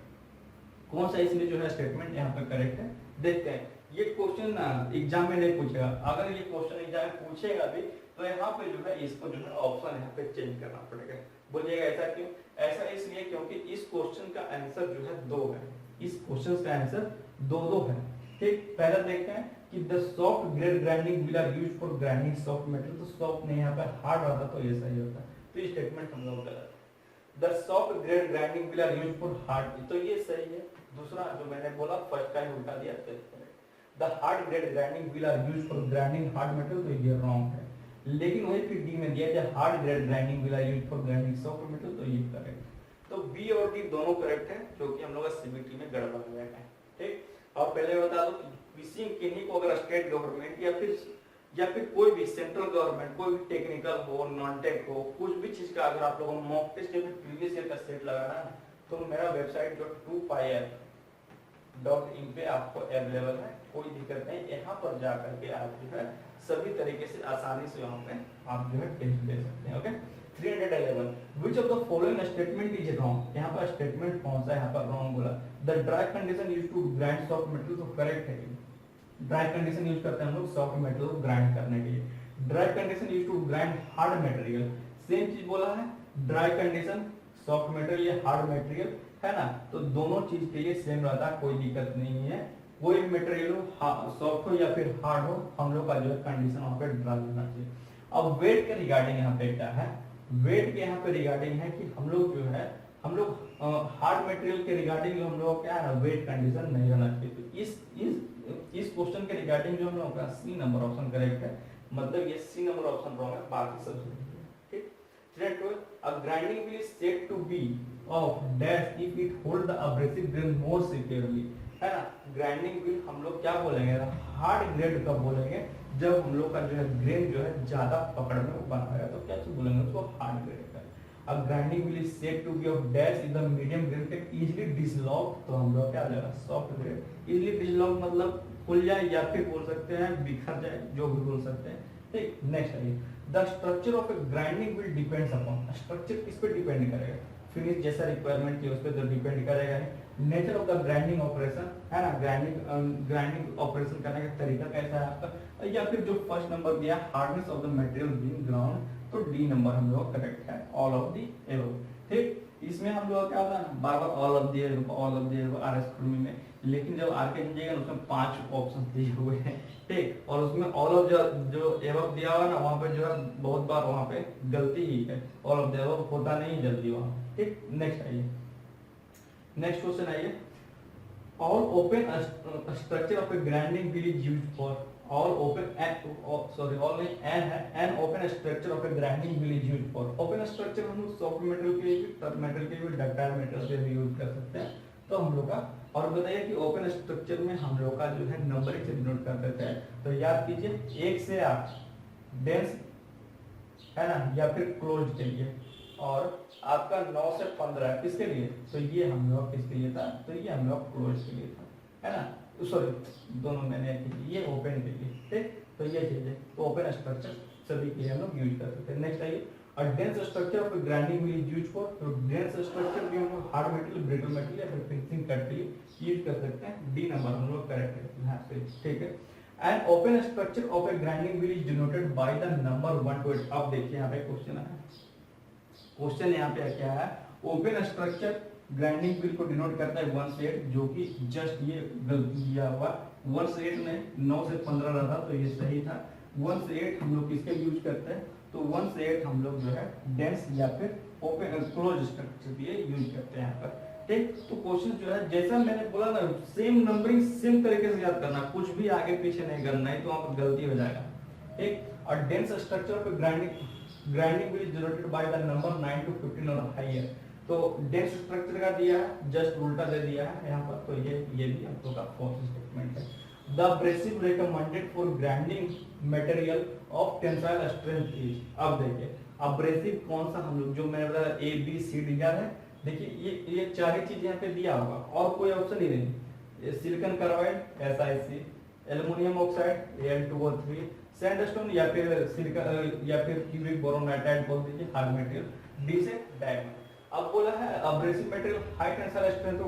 कौन सा इसमें जो है स्टेटमेंट यहाँ पर करेक्ट है, देखते हैं। ये क्वेश्चन एग्जाम में नहीं पूछेगा, अगर ये क्वेश्चन एग्जाम में पूछेगा भी, तो यहाँ पे जो है इसको जो है ऑप्शन यहाँ पे चेंज करना पड़ेगा। बोलिएगा ऐसा क्यों, ऐसा इसलिए क्योंकि इस क्वेश्चन का आंसर जो है 2 है, इस क्वेश्चन का आंसर 2 है, ठीक। पहला देखते हैं कि the soft grade grinding wheel are used for grinding soft material, तो सॉफ्ट नहीं यहाँ पे हार्ड आता, तो ये सही होता है, तो ये स्टेटमेंट हम लोग गलत है। The soft grade grinding wheel are used for hard, तो ये सही है। दूसरा जो मैंने बोला फर्स्ट का ही उल्टा दिया, the hard grade grinding wheel are used for grinding hard material, तो ये रॉन्ग है। लेकिन वही फिर डी में दिया जाए hard grade grinding wheel are used for grinding soft material, तो ये करेक्ट। तो बी और डी दोनों करेक्ट है, जो कि हम लोग का सीबीटी में गड़बड़ हुआ है, ठीक। और पहले बता दो कि किसी किन्हीं को अगर स्टेट गवर्नमेंट या फिर कोई भी सेंट्रल गवर्नमेंट, कोई भी टेक्निकल हो, नॉन टेक हो, कुछ भी चीज का अगर आप लोगों को मॉक टेस्ट या फिर प्रीवियस ईयर का सेट लगाना है, तो मेरा वेबसाइट जो 2pif.in पे आपको अवेलेबल है, कोई दिक्कत नहीं। यहाँ पर जा करके आप जो है सभी तरीके से आसानी से वहाँ पे आप जो है टेस्ट दे सकते हैं, okay. 311 which of the following statement is wrong, यहाँ पर स्टेटमेंट कौन सा यहाँ पर रॉन्ग बोला, the dry condition used to grind soft material, तो करेक्ट है। ड्राई कंडीशन यूज करते हैं हम लोग सॉफ्ट मटेरियल को ग्राइंड करने के लिए, dry condition use to grind hard material, same चीज बोला है, ड्राई कंडीशन सॉफ्ट मटेरियल या हार्ड मटेरियल, है ना। तो दोनों चीज के लिए सेम रहता है, कोई दिक्कत नहीं है। कोई मटेरियल हो, सॉफ्ट हो या फिर हार्ड हो, हम लोग का जो है कंडीशन वहां पे ड्राई होना चाहिए। अब वेट के रिगार्डिंग यहाँ पे क्या है, वेट के यहाँ पे रिगार्डिंग है कि हम लोग जो है हार्ड मटेरियल के रिगार्डिंग हम लोग क्या है, वेट कंडीशन नहीं होना चाहिए। तो इस क्वेश्चन के रिगार्डिंग जो हम लोग का सी नंबर ऑप्शन करेक्ट है, मतलब ये सी नंबर ऑप्शन रॉन्ग है, बाकी सब ठीक। Student a grinding wheel is said to be of dash if it hold the abrasive grain more securely, है ना। ग्राइंडिंग व्हील हम लोग क्या बोलेंगे, हार्ड ग्रेड का बोलेंगे जब हम लोग का जो है ग्रेन जो है ज्यादा पकड़ में बना है, तो क्या बोलेंगे उसको, हार्ड ग्रेड का। अब grinding wheel is said to be of dash in the medium grain can easily dislodge, तो हम लोग क्या लेगा, सॉफ्ट ग्रेड। इजीली डिसलॉक मतलब खुल जाए या फिर बोल सकते हैं बिखर जाए, जो भी बोल सकते हैं, ठीक। नेक्स्ट आइए, the structure of a grinding wheel depends upon, structure किस पे डिपेंड करेगा, फिनिश जैसा रिक्वायरमेंट की उस पर तो डिपेंड करेगा। Nature of the grinding operation, है ना, ग्राइंडिंग ऑपरेशन करने का तरीका कैसा है आपका, या फिर जो फर्स्ट नंबर दिया hardness of the material being ground, तो डी नंबर हम लोग करेक्ट है, ऑल ऑफ दी एबव, ठीक। इसमें हम लोग क्या होता है ना, बार बार all of the above, all of the above RS फॉर्मूले में, लेकिन जब आरके समझिएगा उसमें 5 ऑप्शन दिए हुए हैं, ठीक। और उसमें ऑल ऑफ जो एबव दिया हुआ ना, वहाँ पे जो है बहुत बार वहाँ पे गलती ही है, ऑल ऑफ द एबव होता नहीं जल्दी वहाँ, ठीक। नेक्स्ट आइए, नेक्स्ट क्वेश्चन आइए, all open structure of a grinding wheel is used for, all open sorry all an open structure of a grinding wheel is used for, open structure हम लोग soft material के लिए भी, tough material के लिए भी, ductile material के लिए भी यूज कर सकते हैं, तो हम लोग का। और बताइए कि ओपन स्ट्रक्चर में हम लोग का जो है नंबरिंग से डिनोट कर देते हैं, तो याद कीजिए 1 से 8 डेंस, है ना, या फिर क्लोज के लिए, और आपका 9 से 15 किसके लिए, तो ये हम लोग किसके लिए था, तो ये हम लोग क्लोज के लिए था, है ना, सॉरी दोनों मैंने ये ओपन के लिए, ठीक। तो ये चीज है, तो ओपन स्ट्रक्चर सभी के लिए हम लोग यूज कर सकते हैं। नेक्स्ट आइए, a dense structure of grinding wheel is used for, तो डेंस स्ट्रक्चर भी हम लोग हार्ड मटेरियल, ब्रिटल मटेरियल या फिर फिनिशिंग कट के लिए यूज कर सकते हैं, डी नंबर हम लोग करेक्ट है यहाँ पे, ठीक है। And open structure of a grinding wheel is denoted by the number 1 to 8। अब देखिए यहाँ पे क्वेश्चन है, क्वेश्चन यहाँ पे क्या है, ओपन स्ट्रक्चर ग्राइंडिंग व्हील को डिनोट करता है 1 से 8, जो कि जस्ट ये गलती किया हुआ 1 से 8 में 9 से 15 रहा था, तो ये सही था। 1 से 8 हम लोग किसका यूज करते हैं, तो 1 से 8 हम लोग जो है डेंस या फिर ओपन क्लोज स्ट्रक्चर के लिए यूज करते हैं यहाँ पर, ठीक। तो क्वेश्चन जो है जैसा मैंने बोला ना, सेम नंबरिंग सेम तरीके से याद करना, कुछ भी आगे पीछे नहीं करना है, तो वहाँ पर गलती हो जाएगा, ठीक। और डेंस स्ट्रक्चर पे grinding wheel is denoted by the number 9 to 15 और हायर, तो डेंस स्ट्रक्चर का दिया है, जस्ट उल्टा दे दिया है यहाँ पर, तो ये भी हम लोग का फोर्थ स्टेटमेंट है। The abrasive recommended for grinding material of tensile strength is, अब देखिए अब्रेसिव कौन सा, हम लोग जो मैंने बताया ए बी सी डी है, देखिए ये 4 ही चीज यहाँ पे दिया होगा और कोई ऑप्शन ही नहीं, silicon carbide SiC, aluminium oxide Al2O3, sandstone या फिर सिलिकॉन या फिर क्यूबिक बोरोन नाइट्राइड बोल दीजिए, हार्ड मटेरियल, डी से डायमंड। अब बोला है abrasive material high tensile strength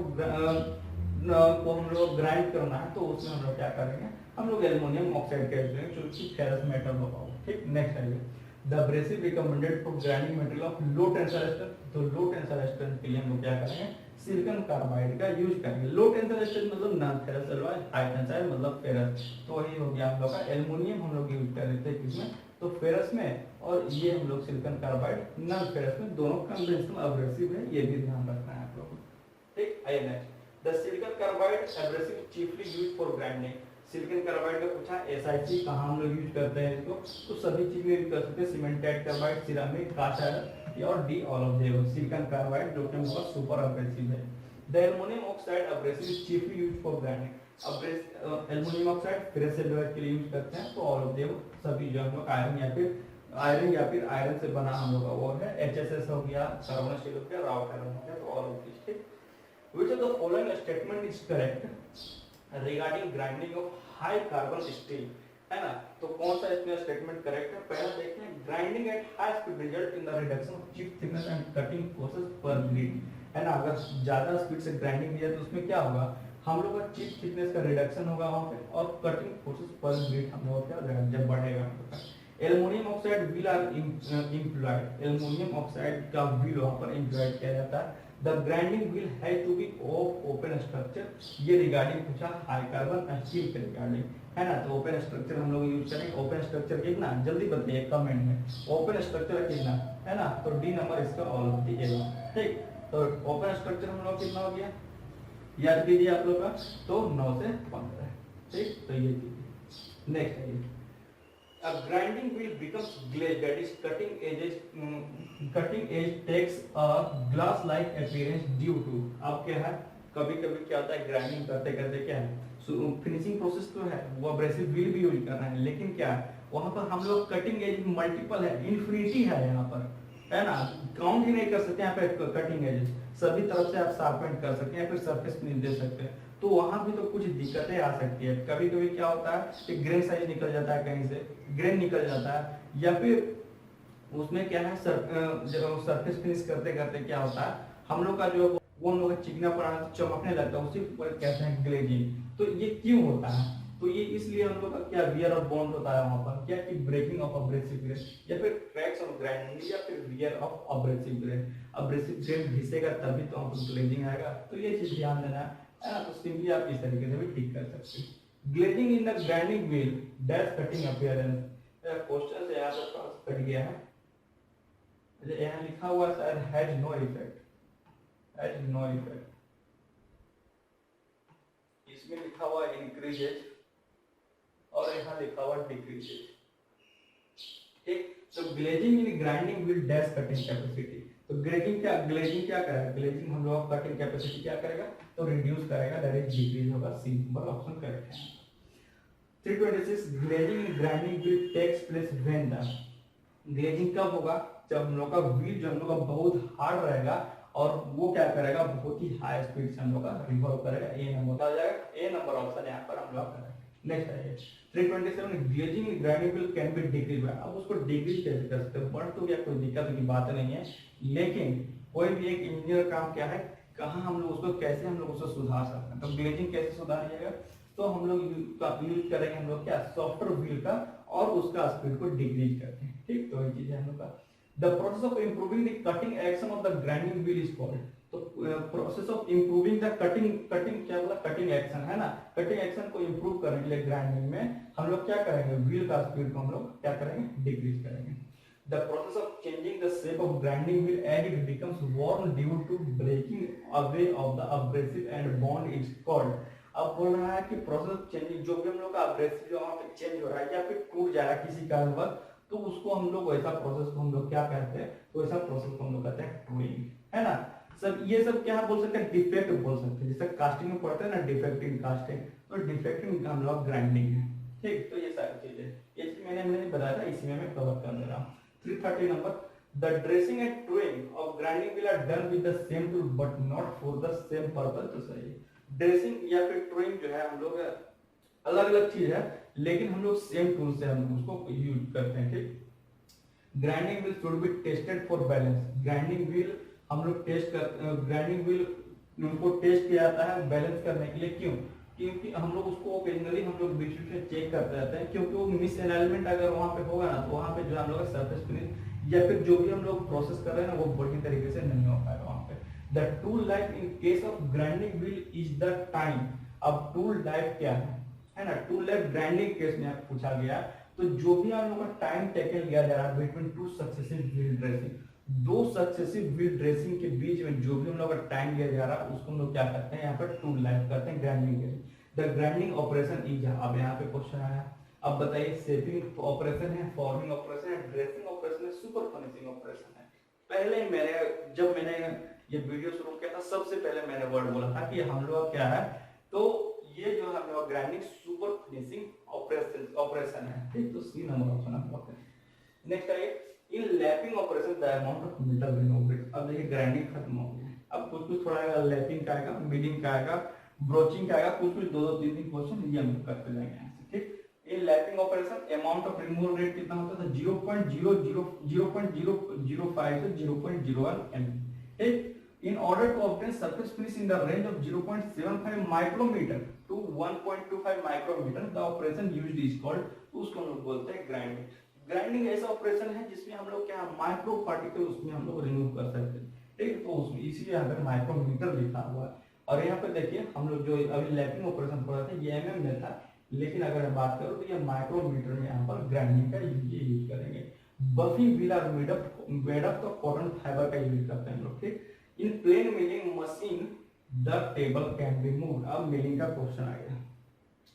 को हम लोग ग्राइंड करना है, तो उसमें हम लोग क्या करेंगे, हम लोग एल्युमिनियम ऑक्साइड का यूज करेंगे, जो कि फेरस मेटल होगा, ठीक। नेक्स्ट आइए, the abrasive recommended for grinding material of low tensile strength, तो लो टेंसाइल स्ट्रेंथ के लिए हम लोग क्या करेंगे, सिलिकॉन कार्बाइड का यूज करेंगे। लो टेंसाइल स्ट्रेंथ मतलब non ferrous alloy, high tensile मतलब फेरस, तो वही हो गया हम लोग का। एल्युमिनियम हम लोग यूज कर रहे थे किसमें, तो फेरस में, और ये हम लोग सिलिकॉन कार्बाइड नॉन फेरस में, दोनों कन्वेंशनल अब्रेसिव है, ये भी ध्यान रखना है आप लोगों को, ठीक। आइए next, the silicon carbide abrasive chiefly used for grinding, silicon carbide का पूछा, SiC कहाँ हम लोग यूज करते हैं इसको, तो सभी चीज में यूज कर सकते हैं, cemented carbide, ceramic, cast iron, और the all of the silicon carbide जो कि हमारा सुपर एब्रेसिव है। The aluminium oxide abrasive is chiefly used for grinding, aluminium oxide ferrous alloy के लिए यूज करते हैं, तो ऑल ऑफ द सभी जो हम लोग आयरन या फिर आयरन से बना हम लोग का वो है, HSS हो गया, कार्बन स्टील हो गया, राउट आयरन हो गया, तो ऑल ऑफ दिस, ठीक। Which of the following statement is correct regarding grinding of high carbon steel, है ना, तो कौन सा इसमें स्टेटमेंट करेक्ट है, पहला देखते हैं, grinding at high speed result in the reduction of chip thickness and cutting forces पर ग्रिड, है ना, अगर ज्यादा स्पीड से ग्राइंडिंग किया तो उसमें क्या होगा, हम लोग का चिप थिकनेस का रिडक्शन होगा वहां पे, और कटिंग फोर्सेस पर ग्रिड हम लोग क्या हो जाएगा जब बढ़ेगा हम लोग का। Aluminium oxide wheel are employed, aluminium oxide का व्हील वहां पर इम्प्लॉयड किया जाता है। The grinding wheel has to be of open structure, ये रिगार्डिंग पूछा हाई कार्बन स्टील के रिगार्डिंग, है ना, तो ओपन स्ट्रक्चर हम लोग यूज करेंगे। ओपन स्ट्रक्चर कितना, जल्दी बताइए कमेंट में, ओपन स्ट्रक्चर कितना, है ना, तो डी नंबर इसका ऑल ऑफ दी एबव, ठीक। तो ओपन स्ट्रक्चर हम लोग कितना हो गया, याद कीजिए आप लोग का, तो 9 से 15, ठीक। तो ये कीजिए। नेक्स्ट है A grinding wheel becomes glazed, that is cutting edge takes a glass like appearance due to, अब क्या है, कभी कभी क्या होता है ग्राइंडिंग करते करते क्या है फिनिशिंग प्रोसेस तो है वो एब्रेसिव व्हील भी यूज कर रहे हैं, लेकिन क्या है वहां पर हम लोग कटिंग एज मल्टीपल है, इन्फिनिटी है यहाँ पर, है ना, काउंट ही नहीं कर सकते यहाँ पे कटिंग एज, सभी तरफ से आप शार्पेंट कर सकते हैं, फिर सरफेस फिनिश दे सकते हैं, तो वहां भी तो कुछ दिक्कतें आ सकती है। कभी कभी क्या होता है कि ग्रेन साइज निकल जाता है, कहीं से ग्रेन निकल जाता है, या फिर उसमें क्या है सरफेस फिनिश करते करते क्या होता है हम लोग का जो वो हम लोग का चिकना पड़ा चमकने लगता है, उसी पर कहते हैं ग्लेजिंग। तो ये क्यों होता है, तो ये इसलिए हम लोग का क्या वियर और बॉन्ड होता है वहां पर, क्या कि ब्रेकिंग ऑफ अब्रेसिव ग्रेन, या फिर क्रैक्स ऑफ ग्राइंडिंग, या फिर wear of abrasive grain. Abrasive grain घिसेगा तभी तो हमको ग्लेजिंग आएगा, तो ये चीज ध्यान देना है ना। तो सिंपली आप इस तरीके से भी ठीक कर सकते हैं। Glazing in the grinding wheel dash cutting appearance, question से यहाँ से पास कट गया है, यहाँ लिखा हुआ शायद has no effect, has no effect, इसमें लिखा हुआ इंक्रीजेज और यहाँ लिखा हुआ डिक्रीजेज, ठीक। तो glazing in grinding wheel dash cutting capacity, तो ग्लेजिंग क्या करेगा, ग्लेजिंग हम लोग कटिंग कैपेसिटी क्या करेगा, तो रिड्यूस करेगा, दैट इज डिक्रीज होगा, सी नंबर ऑप्शन करेक्ट है। 326 glazing in grinding wheel takes place when the, glazing कब होगा, जब हम लोग का व्हील जो हम लोग का बहुत हार्ड रहेगा और वो क्या करेगा बहुत ही हाई स्पीड से हम लोग का रिवॉल्व करेगा, ए नंबर आ जाएगा, ए नंबर ऑप्शन यहाँ पर हम लोग करेंगे। नेक्स्ट है 327 glazing in grinding wheel can be decrease, अब उसको डिक्रीज कैसे कर सकते हैं, बढ़ तो क्या कोई दिक्कत की बात नहीं है, लेकिन कोई भी एक इंजीनियर काम क्या है, कहाँ हम लोग उसको कैसे हम लोग उसको सुधार सकते हैं। तो ग्लेजिंग कैसे सुधारिएगा, तो हम लोग यूज करेंगे हम लोग क्या सॉफ्टवेयर व्हील का, और उसका स्पीड को डिक्रीज करते हैं, ठीक। तो ये चीज है हम लोग का। The process of improving the cutting action of the grinding wheel is called, तो process of improving the cutting क्या बोला, कटिंग एक्शन है ना, कटिंग एक्शन को इंप्रूव करने के लिए ग्राइंडिंग में हम लोग क्या करेंगे, व्हील का स्पीड को हम लोग क्या करेंगे, डिक्रीज करेंगे। The process of changing the shape of grinding wheel as it becomes worn due to breaking away of the abrasive and bond is called, अब बोल रहा है कि प्रोसेस ऑफ चेंजिंग जो भी हम लोग का अब्रेसिव जो वहां पे चेंज हो रहा है या फिर टूट जा रहा है किसी कारणवश, तो उसको हम लोग वैसा प्रोसेस को हम लोग क्या कहते हैं, तो ऐसा प्रोसेस को हम लोग कहते हैं टूलिंग, है ना। सब ये सब क्या बोल सकते हैं, डिफेक्ट बोल सकते हैं, जैसे कास्टिंग में पढ़ते हैं ना डिफेक्ट इन कास्टिंग, तो डिफेक्ट इन हम लोग ग्राइंडिंग है, ठीक। तो ये सारी चीजें ये चीज मैंने बताया था, इसी में मैं कवर कर दे रहा हूँ। 330 number, the dressing and truing of grinding wheel are done with the same tool but not for the same purpose, तो सही ड्रेसिंग या फिर ट्रूइंग जो है हम लोग अलग अलग चीज है, लेकिन हम लोग सेम टूल से हम उसको यूज करते हैं, ठीक। Grinding wheel should be tested for balance, grinding wheel हम लोग ग्राइंडिंग व्हील उनको टेस्ट किया जाता है बैलेंस करने के लिए, क्यों, क्योंकि हम लोग उसको ओकेजनली हम लोग बीच में चेक करते रहते हैं, क्योंकि वो मिस अलाइनमेंट अगर वहां पे होगा ना, तो वहां पे जो हम लोग सरफेस फिनिश या फिर जो भी हम लोग प्रोसेस कर रहे हैं ना, वो बढ़िया तरीके से नहीं हो पाएगा वहां पे। The tool life in case of grinding wheel is the time, अब टूल लाइफ क्या है ना, टूल लाइफ ग्राइंडिंग केस में पूछा गया, तो जो भी हम लोग का टाइम टेकन लिया जा रहा है between two successive wheel dressing, दो सक्सेसिव व्हील ड्रेसिंग के बीच में जो भी हम लोग का टाइम लिया जा रहा है उसको हम लोग क्या करते हैं, यहाँ पर टूल लाइफ करते हैं ग्राइंडिंग के। द ग्राइंडिंग ऑपरेशन इज, अब यहाँ पे क्वेश्चन आया, अब बताइए शेपिंग ऑपरेशन है, फॉर्मिंग ऑपरेशन है, ड्रेसिंग ऑपरेशन है, सुपर फिनिशिंग ऑपरेशन है। पहले जब मैंने ये वीडियो शुरू किया था, सबसे पहले मैंने वर्ड बोला था कि हम लोग क्या है, तो ये जो हम लोग ग्राइंडिंग सुपर फिनिशिंग ऑपरेशन है, ठीक। तो सी नंबर ऑप्शन हम लोग करेंगे। नेक्स्ट है in lapping operation the amount of metal removed, अब देखिए ग्राइंडिंग खत्म हो गई, अब कुछ थोड़ा लैपिंग का आएगा, मिलिंग का आएगा, ब्रोचिंग का आएगा, कुछ दो तीन क्वेश्चन ये हम करते जाएंगे यहाँ से, ठीक। In lapping operation amount of removal rate कितना होता है, 0.005 से 0.01 mm, ठीक। In order to obtain surface finish in the range of 0.75 micrometer to 1.25 micrometer, the operation used is called, तो उसको हम लोग बोलते हैं ग्राइंडिंग। ग्राइंडिंग ऐसा ऑपरेशन है जिसमें हम लोग क्या माइक्रो पार्टिकल उसमें हम लोग रिमूव कर सकते हैं, ठीक। तो उसमें इसीलिए यहाँ पे माइक्रोमीटर लिखा हुआ है। और यहाँ पे देखिए हम लोग जो अभी लैपिंग ऑपरेशन पढ़ा था ये mm में था, लेकिन अगर मैं बात करूँ तो ये माइक्रोमीटर में यहाँ पर ग्राइंडिंग का ये यूज करेंगे। Buffing wheel are made up तो कॉटन फाइबर का यूज करते हैं हम लोग, ठीक। In plain milling machine the table can be moved, अब मिलिंग का क्वेश्चन आ गया,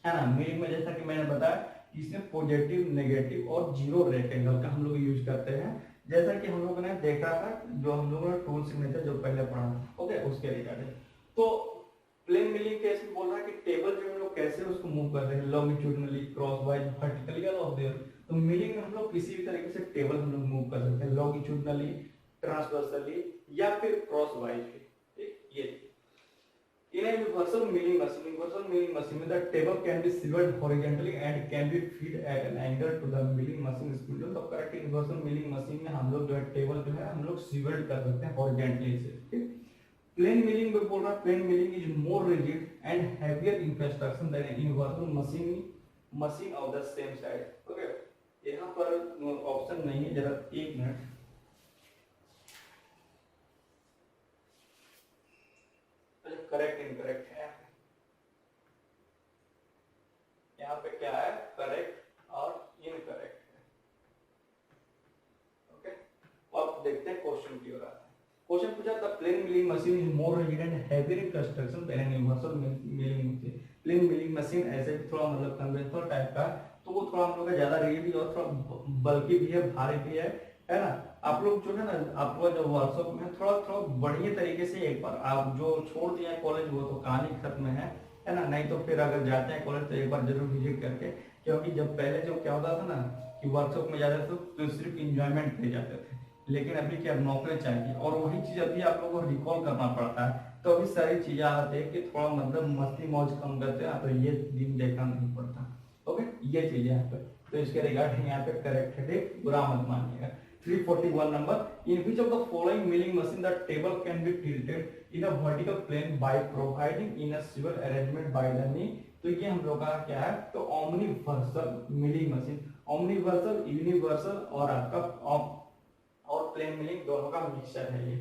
है ना। मिलिंग में जैसा कि मैंने बताया इसमें पॉजिटिव, नेगेटिव और जीरो रेक्टेंगल का हम लोग यूज करते हैं, जैसा कि हम लोगों ने देखा था जो हम लोगों ने टूल सिग्नेचर जो पहले पढ़ा था, ओके, उसके रिगार्डिंग। तो प्लेन मिलिंग केस में बोल रहा है कि टेबल जो हम लोग कैसे उसको मूव करते हैं, लॉन्गिट्यूडनली, क्रॉसवाइज, वर्टिकली और ऑफ देयर। तो मिलिंग में हम लोग किसी भी तरीके से टेबल हम लोग मूव कर सकते हैं, लॉन्गिट्यूडनली, ट्रांसवर्सली या फिर क्रॉसवाइज। ठीक, ये in a universal milling machine the table can be swiveled horizontally and can be fed at an angle to the milling machine spindle। तो करेक्ट universal milling machine में हम लोग जो है टेबल जो है हम लोग swiveled कर सकते हैं horizontally से। ठीक, प्लेन मिलिंग में बोल रहा है plain milling is more rigid and heavier in construction than universal machine of the same size. Okay, यहाँ पर ऑप्शन नहीं है, जरा एक मिनट, करेक्ट इनकरेक्ट है यहाँ पे क्या है, करेक्ट और इनकरेक्ट है। ओके, अब देखते हैं क्वेश्चन की ओर आते हैं। क्वेश्चन पूछा था plain milling machine is more rigid and heavier in construction than universal milling machine. Plain milling machine ऐसे थोड़ा मतलब कन्वेंशनल टाइप का, तो वो थोड़ा हम लोग का ज्यादा रिजिड और थोड़ा बल्कि भी है, भारी भी है ना। आप लोग जो है ना, आप लोग जो वर्कशॉप में थोड़ा बढ़िया तरीके से एक बार आप जो छोड़ दिया है कॉलेज वो तो कहानी खत्म है ना, नहीं तो फिर अगर जाते हैं कॉलेज तो एक बार जरूर विजिट करके, क्योंकि जब पहले जो क्या होता था ना कि वर्कशॉप में जाते थे तो सिर्फ इंजॉयमेंट ले जाते थे, लेकिन अभी क्या नौकरी चाहिए और वही चीज अभी आप लोगों को रिकॉल करना पड़ता है, तो अभी सारी चीजें आती है कि थोड़ा मतलब मस्ती मौज कम करते हैं, तो ये दिन देखना नहीं पड़ता। ओके, ये चीजें यहाँ पे, तो इसके रिगार्डिंग यहाँ पे करेक्ट है, बुरा मत मानिएगा। 341 number, in which of the following milling machine the table can be tilted in a vertical plane by providing in a swivel arrangement by the knee। तो ये हम लोग का क्या है, तो omniversal milling machine, omniversal, universal और आपका और प्लेन मिलिंग दोनों का मिक्सचर है ये।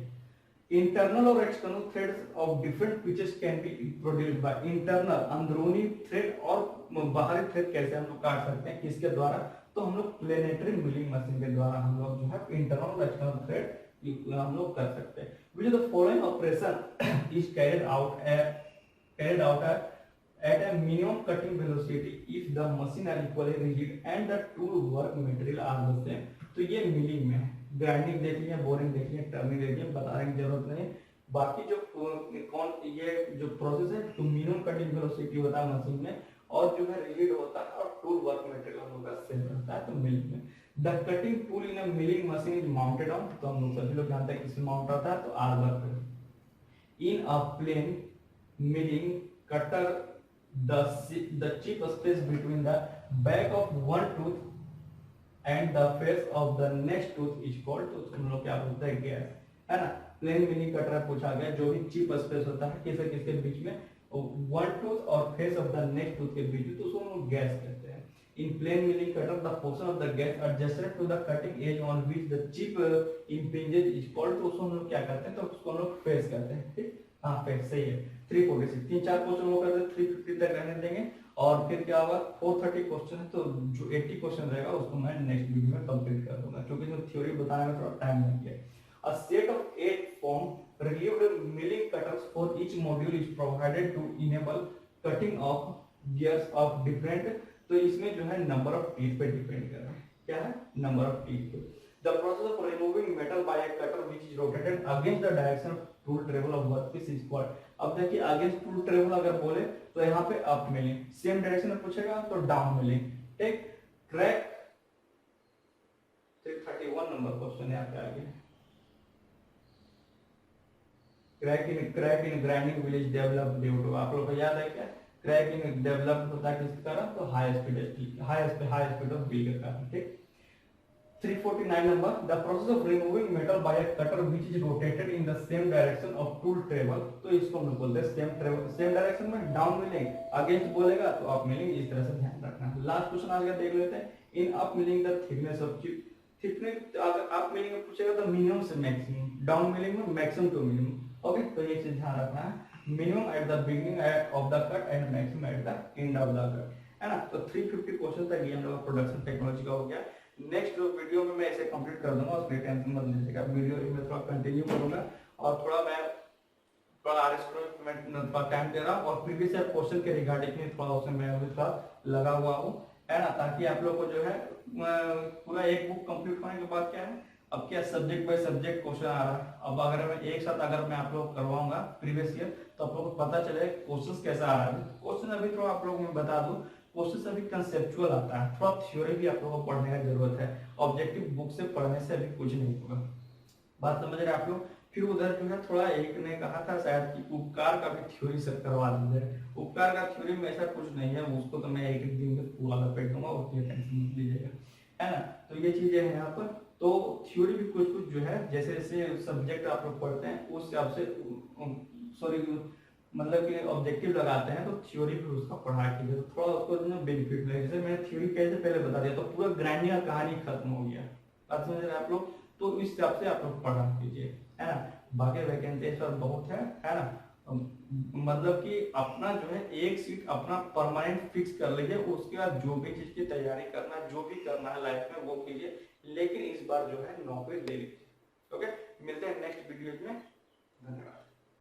इंटरनल और external threads of different pitches can be produced by internal, अंदरूनी थ्रेड और बाहरी थ्रेड कैसे हम लोग काट सकते हैं, किसके द्वारा, तो हम लोग प्लेनेटरी मिलिंग मशीन के द्वारा हम लोग जो है इंटरनल और एक्सटर्नल थ्रेड हम लोग कर सकते हैं। Which the following operation is carried out at a minimum cutting velocity if the machine are equally rigid and the tool work material are the same। तो ये मिलिंग में है, ग्राइंडिंग देख लिया, बोरिंग देख लिया, टर्निंग देख लिया, बताने की जरूरत नहीं। बाकी जो ये जो प्रोसेस है तो मिनिमम कटिंग वेलोसिटी होता है मशीन में, और जो है रिजिड होता है, और टूल वर्क मटेरियल हम लोग का सेम रहता है। तो मिलिंग में the cutting tool in a milling machine is mounted on, तो हम लोग सभी लोग जानते हैं किसमें माउंट होता है, तो आर्मर पे। In a plain milling cutter the chip space between the back of one tooth and the face of the next tooth is called, तो हम लोग क्या बोलते हैं, गैस, है ना। प्लेन मिलिंग कटर पूछा गया, जो भी चिप स्पेस होता है किसके किसके बीच में, वन टूथ और face of the next tooth के बीच में, तो उसको हम लोग गैस कहते हैं। In plain milling cutter the portion of the gash adjacent to the cutting edge on which the chip impinges is called, तो उसको हम लोग क्या करते हैं, तो उसको हम लोग फेस कहते हैं। ठीक, हाँ फेस सही है। 346 3-4 क्वेश्चन वो करते 350 तक रहने देंगे, और फिर क्या होगा 430 क्वेश्चन है, तो जो 80 क्वेश्चन रहेगा उसको मैं नेक्स्ट वीडियो में कंप्लीट कर दूंगा, क्योंकि इसमें थ्योरी बताने में थोड़ा टाइम लग गया। A set of 8 form relieved milling cutters for each module is provided to enable cutting of gears of different, तो इसमें जो है नंबर ऑफ टीथ पे डिपेंड कर रहा है, क्या है, नंबर ऑफ टीथ पे। The process of removing metal by a cutter which is rotated against the direction of tool travel of workpiece is called। अब देखिए अगेंस्ट टूल ट्रेवल अगर बोले तो यहाँ पे अप मिलिंग, सेम डायरेक्शन में पूछेगा तो डाउन मिलिंग। ठीक, क्रैक 331 नंबर क्वेश्चन यहाँ पे आ गया। Crack in grinding will develop due to, आप लोगों को याद है क्या, क्रैक इन डेवलप होता है किसके कारण, तो हाई स्पीड ऑफ व्हील के कारण। ठीक, 349 number, the process of removing metal by a cutter which is rotated in the same direction of tool travel, तो इसको हम लोग बोलते हैं सेम डायरेक्शन में डाउन मिलिंग, अगेंस्ट बोलेगा तो अप मिलिंग, इस तरह से ध्यान रखना है। लास्ट क्वेश्चन आ गया, देख लेते हैं। In up milling the thickness of chip, thickness अगर अप मिलिंग में पूछेगा तो मिनिमम से मैक्सिमम, डाउन मिलिंग में मैक्सिमम टू मिनिमम। ओके, तो ये चीज ध्यान रखना है, minimum at the beginning of the cut and maximum at the end of the cut, है ना। तो 350 क्वेश्चन तक ये हम लोग प्रोडक्शन टेक्नोलॉजी का हो गया। नेक्स्ट वीडियो में मैं इसे कंप्लीट कर दूंगा, उसके लिए टेंशन मत लीजिएगा। वीडियो में थोड़ा कंटिन्यू करूंगा और थोड़ा मैं थोड़ा आरएस में थोड़ा टाइम दे रहा हूं, और प्रीवियस ईयर क्वेश्चन के रिगार्डिंग में थोड़ा उसमें मैं थोड़ा लगा हुआ हूं, है ना, ताकि आप लोग को जो है पूरा एक बुक कंप्लीट होने के बाद क्या है, अब क्या सब्जेक्ट बाय सब्जेक्ट क्वेश्चन आ रहा है। अब अगर मैं एक साथ अगर मैं आप लोग करवाऊंगा प्रीवियस ईयर, तो आप लोग को पता चले क्वेश्चन कैसा आ रहा है। क्वेश्चन अभी थोड़ा आप लोग मैं बता दूं, क्वेश्चन अभी कंसेप्चुअल आता है, थोड़ा थ्योरी भी आप लोगों को पढ़ने की जरूरत है। ऑब्जेक्टिव बुक से पढ़ने से अभी कुछ नहीं होगा, बात समझ रहे आप लोग। फिर उधर जो है थोड़ा एक ने कहा था शायद कि उपकार का भी थ्योरी से करवा दीजिए। उपकार का थ्योरी में ऐसा कुछ नहीं है, उसको तो मैं एक दिन में पूरा लपेट दूंगा, उसकी टेंशन मत लीजिएगा, है ना। तो ये चीजें हैं यहाँ पर। तो थ्योरी भी कुछ कुछ जो है जैसे जैसे सब्जेक्ट आप लोग पढ़ते हैं उस हिसाब से, सॉरी मतलब कि ऑब्जेक्टिव लगाते हैं, तो थ्योरी भी उसका पढ़ा कीजिए, तो थोड़ा उसको जो बेनिफिट लगे। जैसे मैंने थ्योरी कैसे पहले बता दिया, तो पूरा ग्राइंडिंग कहानी खत्म हो गया, बात समझ रहे हैं आप लोग। तो इस हिसाब से आप लोग पढ़ा कीजिए, है ना। बाकी वैकेंसी इस बार बहुत है ना। मतलब कि अपना जो है एक सीट अपना परमानेंट फिक्स कर लीजिए, उसके बाद जो भी चीज की तैयारी करना है, जो भी करना है लाइफ में वो कीजिए, लेकिन इस बार जो है नौकरी ले लीजिए। ओके, मिलते हैं नेक्स्ट वीडियो में, धन्यवाद।